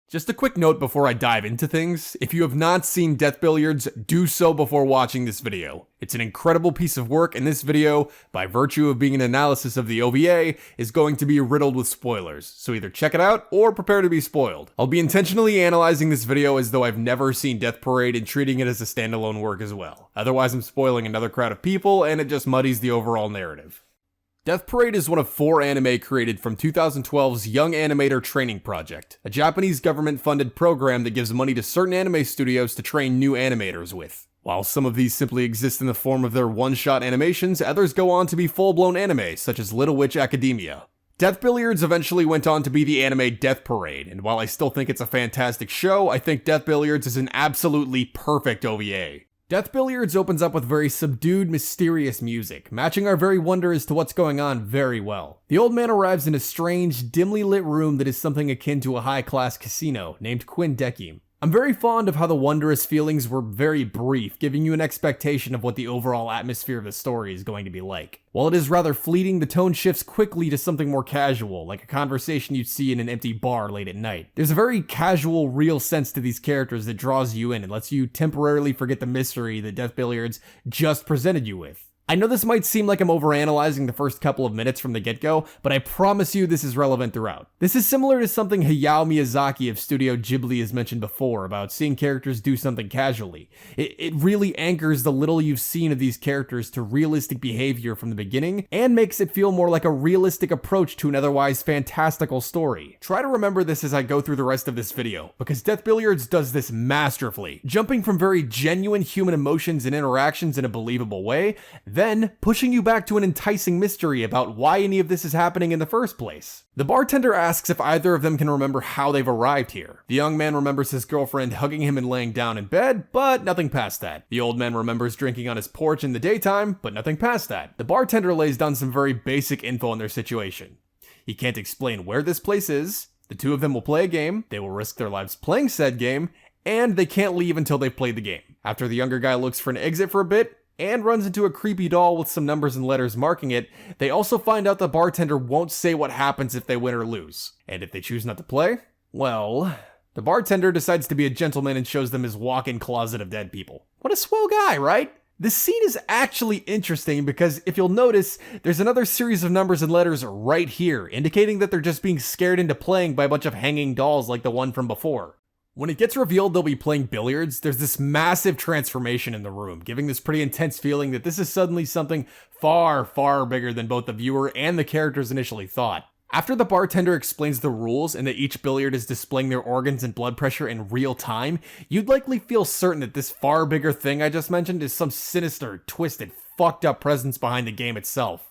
Just a quick note before I dive into things, if you have not seen Death Billiards, do so before watching this video. It's an incredible piece of work, and this video, by virtue of being an analysis of the OVA, is going to be riddled with spoilers, so either check it out or prepare to be spoiled. I'll be intentionally analyzing this video as though I've never seen Death Parade and treating it as a standalone work as well. Otherwise I'm spoiling another crowd of people, and it just muddies the overall narrative. Death Parade is one of 4 anime created from 2012's Young Animator Training Project, a Japanese government-funded program that gives money to certain anime studios to train new animators with. While some of these simply exist in the form of their one-shot animations, others go on to be full-blown anime, such as Little Witch Academia. Death Billiards eventually went on to be the anime Death Parade, and while I still think it's a fantastic show, I think Death Billiards is an absolutely perfect OVA. Death Billiards opens up with very subdued, mysterious music, matching our very wonder as to what's going on very well. The old man arrives in a strange, dimly lit room that is something akin to a high-class casino, named Quindekim. I'm very fond of how the wondrous feelings were very brief, giving you an expectation of what the overall atmosphere of the story is going to be like. While it is rather fleeting, the tone shifts quickly to something more casual, like a conversation you'd see in an empty bar late at night. There's a very casual, real sense to these characters that draws you in and lets you temporarily forget the mystery that Death Billiards just presented you with. I know this might seem like I'm overanalyzing the first couple of minutes from the get-go, but I promise you this is relevant throughout. This is similar to something Hayao Miyazaki of Studio Ghibli has mentioned before about seeing characters do something casually. It really anchors the little you've seen of these characters to realistic behavior from the beginning, and makes it feel more like a realistic approach to an otherwise fantastical story. Try to remember this as I go through the rest of this video, because Death Billiards does this masterfully, jumping from very genuine human emotions and interactions in a believable way, then pushing you back to an enticing mystery about why any of this is happening in the first place. The bartender asks if either of them can remember how they've arrived here. The young man remembers his girlfriend hugging him and laying down in bed, but nothing past that. The old man remembers drinking on his porch in the daytime, but nothing past that. The bartender lays down some very basic info on their situation. He can't explain where this place is, the two of them will play a game, they will risk their lives playing said game, and they can't leave until they've played the game. After the younger guy looks for an exit for a bit, and runs into a creepy doll with some numbers and letters marking it, they also find out the bartender won't say what happens if they win or lose. And if they choose not to play, well, the bartender decides to be a gentleman and shows them his walk-in closet of dead people. What a swell guy, right? This scene is actually interesting because if you'll notice, there's another series of numbers and letters right here, indicating that they're just being scared into playing by a bunch of hanging dolls like the one from before. When it gets revealed they'll be playing billiards, there's this massive transformation in the room, giving this pretty intense feeling that this is suddenly something far, far bigger than both the viewer and the characters initially thought. After the bartender explains the rules and that each billiard is displaying their organs and blood pressure in real time, you'd likely feel certain that this far bigger thing I just mentioned is some sinister, twisted, fucked up presence behind the game itself.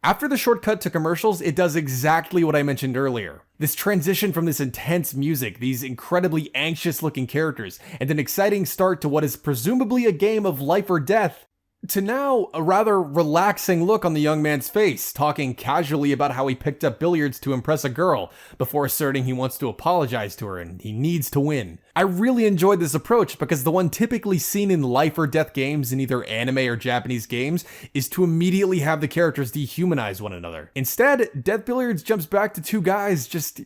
After the short cut to commercials, it does exactly what I mentioned earlier. This transition from this intense music, these incredibly anxious looking characters, and an exciting start to what is presumably a game of life or death, to now a rather relaxing look on the young man's face, talking casually about how he picked up billiards to impress a girl, before asserting he wants to apologize to her and he needs to win. I really enjoyed this approach because the one typically seen in life or death games in either anime or Japanese games is to immediately have the characters dehumanize one another. Instead, Death Billiards jumps back to two guys just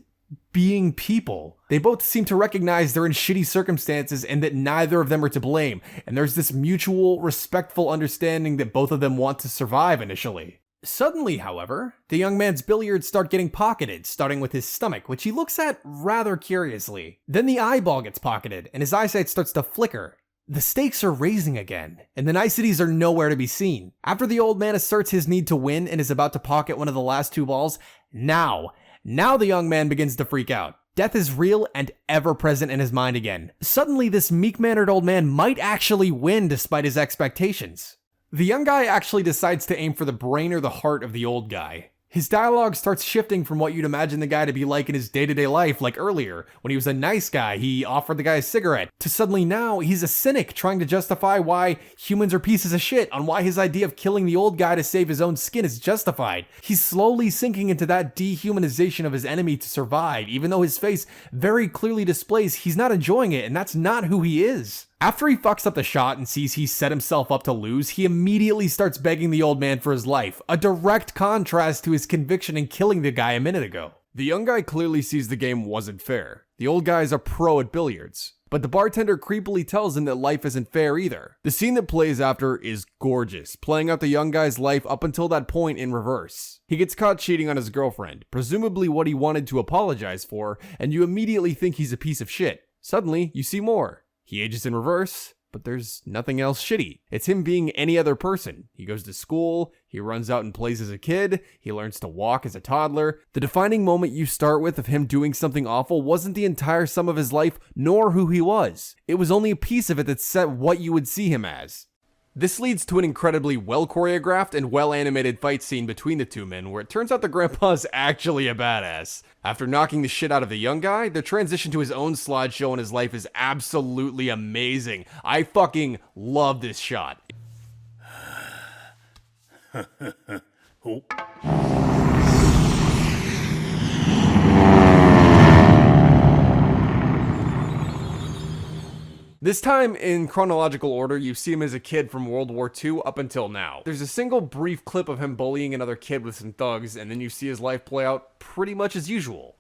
being people. They both seem to recognize they're in shitty circumstances and that neither of them are to blame, and there's this mutual, respectful understanding that both of them want to survive initially. Suddenly, however, the young man's billiards start getting pocketed, starting with his stomach, which he looks at rather curiously. Then the eyeball gets pocketed, and his eyesight starts to flicker. The stakes are raising again, and the niceties are nowhere to be seen. After the old man asserts his need to win and is about to pocket one of the last 2 balls, now the young man begins to freak out. Death is real and ever present in his mind again. Suddenly, this meek-mannered old man might actually win despite his expectations. The young guy actually decides to aim for the brain or the heart of the old guy. His dialogue starts shifting from what you'd imagine the guy to be like in his day-to-day life, like earlier, when he was a nice guy, he offered the guy a cigarette, to suddenly now he's a cynic trying to justify why humans are pieces of shit, on why his idea of killing the old guy to save his own skin is justified. He's slowly sinking into that dehumanization of his enemy to survive, even though his face very clearly displays he's not enjoying it, and that's not who he is. After he fucks up the shot and sees he's set himself up to lose, he immediately starts begging the old man for his life, a direct contrast to his conviction in killing the guy a minute ago. The young guy clearly sees the game wasn't fair. The old guy's a pro at billiards. But the bartender creepily tells him that life isn't fair either. The scene that plays after is gorgeous, playing out the young guy's life up until that point in reverse. He gets caught cheating on his girlfriend, presumably what he wanted to apologize for, and you immediately think he's a piece of shit. Suddenly, you see more. He ages in reverse, but there's nothing else shitty. It's him being any other person. He goes to school, he runs out and plays as a kid, he learns to walk as a toddler. The defining moment you start with of him doing something awful wasn't the entire sum of his life, nor who he was. It was only a piece of it that set what you would see him as. This leads to an incredibly well-choreographed and well-animated fight scene between the two men, where it turns out the grandpa's actually a badass. After knocking the shit out of the young guy, the transition to his own slideshow in his life is absolutely amazing. I fucking love this shot. This time, in chronological order, you see him as a kid from World War II up until now. There's a single brief clip of him bullying another kid with some thugs, and then you see his life play out pretty much as usual.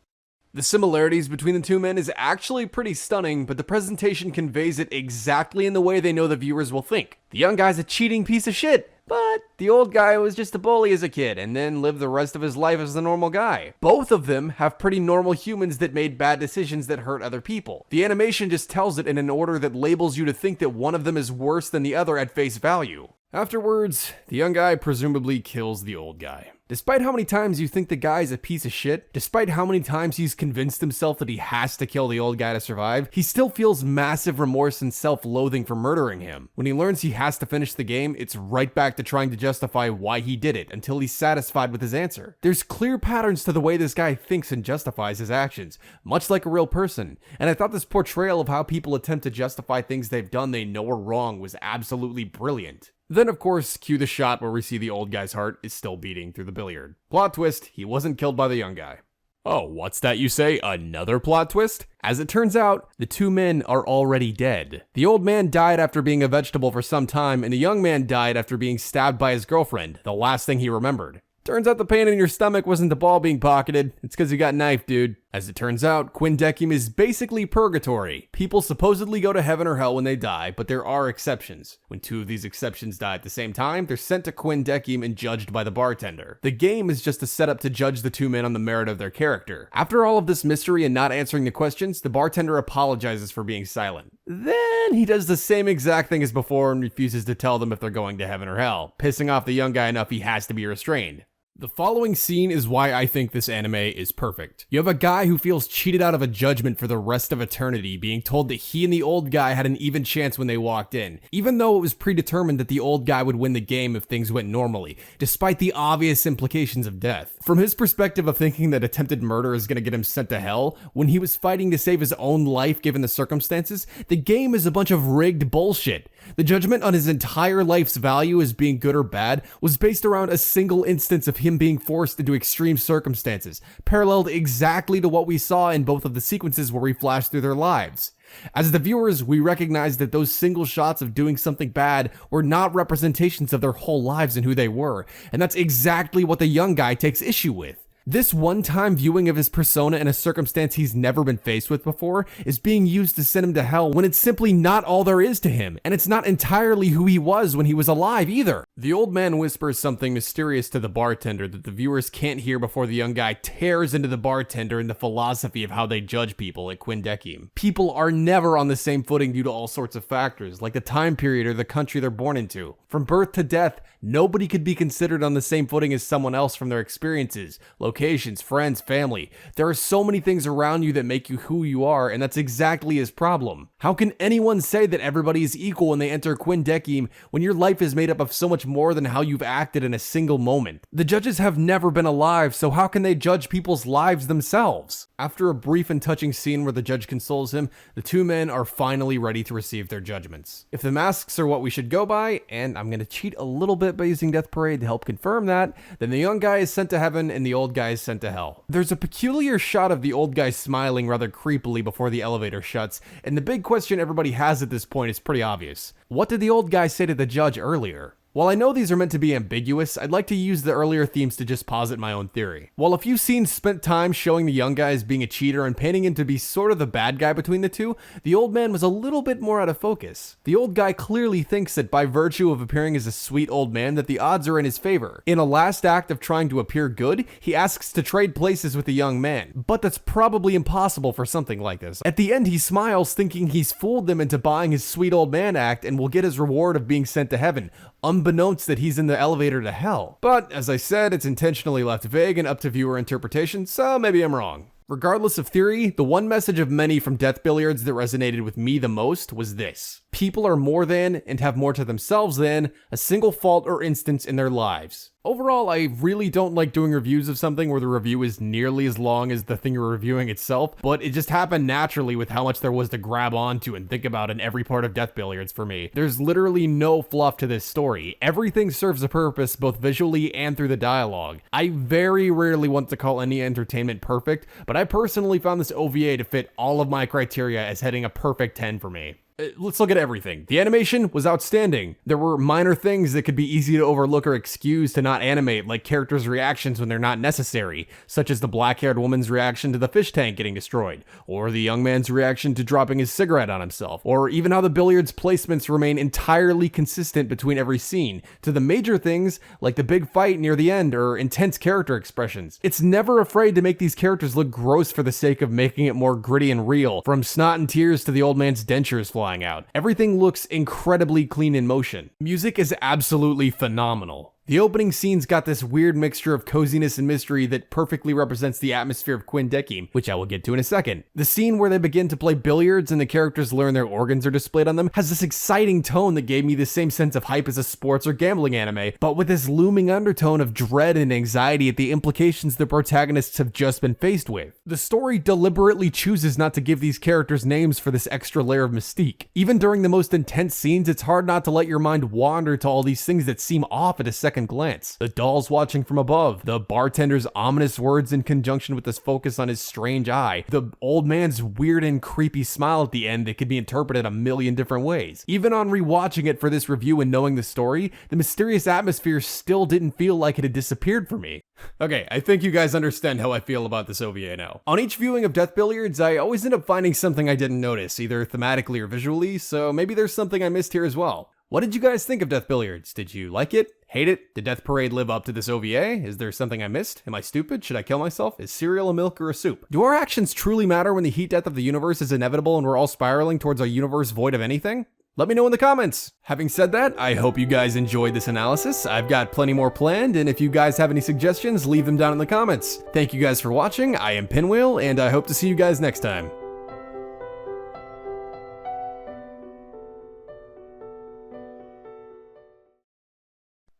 The similarities between the two men is actually pretty stunning, but the presentation conveys it exactly in the way they know the viewers will think. The young guy's a cheating piece of shit, but the old guy was just a bully as a kid and then lived the rest of his life as the normal guy. Both of them have pretty normal humans that made bad decisions that hurt other people. The animation just tells it in an order that labels you to think that one of them is worse than the other at face value. Afterwards, the young guy presumably kills the old guy. Despite how many times you think the guy's a piece of shit, despite how many times he's convinced himself that he has to kill the old guy to survive, he still feels massive remorse and self-loathing for murdering him. When he learns he has to finish the game, it's right back to trying to justify why he did it until he's satisfied with his answer. There's clear patterns to the way this guy thinks and justifies his actions, much like a real person, and I thought this portrayal of how people attempt to justify things they've done they know are wrong was absolutely brilliant. Then, of course, cue the shot where we see the old guy's heart is still beating through the billiard. Plot twist, he wasn't killed by the young guy. Oh, what's that you say? Another plot twist? As it turns out, the two men are already dead. The old man died after being a vegetable for some time, and the young man died after being stabbed by his girlfriend, the last thing he remembered. Turns out the pain in your stomach wasn't the ball being pocketed, it's because you got knifed, dude. As it turns out, Quindecim is basically purgatory. People supposedly go to heaven or hell when they die, but there are exceptions. When two of these exceptions die at the same time, they're sent to Quindecim and judged by the bartender. The game is just a setup to judge the two men on the merit of their character. After all of this mystery and not answering the questions, the bartender apologizes for being silent. Then he does the same exact thing as before and refuses to tell them if they're going to heaven or hell, pissing off the young guy enough he has to be restrained. The following scene is why I think this anime is perfect. You have a guy who feels cheated out of a judgment for the rest of eternity, being told that he and the old guy had an even chance when they walked in, even though it was predetermined that the old guy would win the game if things went normally, despite the obvious implications of death. From his perspective of thinking that attempted murder is going to get him sent to hell, when he was fighting to save his own life given the circumstances, the game is a bunch of rigged bullshit. The judgment on his entire life's value as being good or bad was based around a single instance of him being forced into extreme circumstances, paralleled exactly to what we saw in both of the sequences where we flashed through their lives. As the viewers, we recognize that those single shots of doing something bad were not representations of their whole lives and who they were, and that's exactly what the young guy takes issue with. This one-time viewing of his persona in a circumstance he's never been faced with before is being used to send him to hell when it's simply not all there is to him, and it's not entirely who he was when he was alive either. The old man whispers something mysterious to the bartender that the viewers can't hear before the young guy tears into the bartender and the philosophy of how they judge people at Quindecim. People are never on the same footing due to all sorts of factors, like the time period or the country they're born into. From birth to death, nobody could be considered on the same footing as someone else from their experiences, locations, friends, family. There are so many things around you that make you who you are, and that's exactly his problem. How can anyone say that everybody is equal when they enter Quindecim when your life is made up of so much more than how you've acted in a single moment? The judges have never been alive, so how can they judge people's lives themselves? After a brief and touching scene where the judge consoles him, the two men are finally ready to receive their judgments. If the masks are what we should go by, and I'm going to cheat a little bit by using Death Parade to help confirm that, then the young guy is sent to heaven and the old guy is sent to hell. There's a peculiar shot of the old guy smiling rather creepily before the elevator shuts, and the big question everybody has at this point is pretty obvious. What did the old guy say to the judge earlier? While I know these are meant to be ambiguous, I'd like to use the earlier themes to just posit my own theory. While a few scenes spent time showing the young guy as being a cheater and painting him to be sort of the bad guy between the two, the old man was a little bit more out of focus. The old guy clearly thinks that by virtue of appearing as a sweet old man that the odds are in his favor. In a last act of trying to appear good, he asks to trade places with the young man, but that's probably impossible for something like this. At the end, he smiles thinking he's fooled them into buying his sweet old man act and will get his reward of being sent to heaven, unbeknownst that he's in the elevator to hell. But as I said, it's intentionally left vague and up to viewer interpretation, so maybe I'm wrong. Regardless of theory, the one message of many from Death Billiards that resonated with me the most was this: people are more than, and have more to themselves than, a single fault or instance in their lives. Overall, I really don't like doing reviews of something where the review is nearly as long as the thing you're reviewing itself, but it just happened naturally with how much there was to grab onto and think about in every part of Death Billiards for me. There's literally no fluff to this story. Everything serves a purpose both visually and through the dialogue. I very rarely want to call any entertainment perfect, but I personally found this OVA to fit all of my criteria as hitting a perfect 10 for me. Let's look at everything. The animation was outstanding. There were minor things that could be easy to overlook or excuse to not animate, like characters' reactions when they're not necessary, such as the black-haired woman's reaction to the fish tank getting destroyed, or the young man's reaction to dropping his cigarette on himself, or even how the billiards placements remain entirely consistent between every scene, to the major things like the big fight near the end or intense character expressions. It's never afraid to make these characters look gross for the sake of making it more gritty and real, from snot and tears to the old man's dentures flying out. Everything looks incredibly clean in motion. Music is absolutely phenomenal. The opening scene's got this weird mixture of coziness and mystery that perfectly represents the atmosphere of Quindecim, which I will get to in a second. The scene where they begin to play billiards and the characters learn their organs are displayed on them has this exciting tone that gave me the same sense of hype as a sports or gambling anime, but with this looming undertone of dread and anxiety at the implications the protagonists have just been faced with. The story deliberately chooses not to give these characters names for this extra layer of mystique. Even during the most intense scenes, it's hard not to let your mind wander to all these things that seem off at a second glance. The dolls watching from above, the bartender's ominous words in conjunction with this focus on his strange eye, the old man's weird and creepy smile at the end that could be interpreted a million different ways. Even on rewatching it for this review and knowing the story, the mysterious atmosphere still didn't feel like it had disappeared for me. Okay, I think you guys understand how I feel about this OVA now. On each viewing of Death Billiards, I always end up finding something I didn't notice, either thematically or visually, so maybe there's something I missed here as well. What did you guys think of Death Billiards? Did you like it? Hate it? Did Death Parade live up to this OVA? Is there something I missed? Am I stupid? Should I kill myself? Is cereal a milk or a soup? Do our actions truly matter when the heat death of the universe is inevitable and we're all spiraling towards a universe void of anything? Let me know in the comments. Having said that, I hope you guys enjoyed this analysis. I've got plenty more planned, and if you guys have any suggestions, leave them down in the comments. Thank you guys for watching. I am Pinwheel, and I hope to see you guys next time.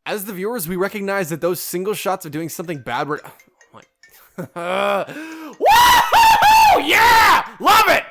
As the viewers, we recognize that those single shots of doing something bad were... Oh my... Woohoo! Yeah! Love it!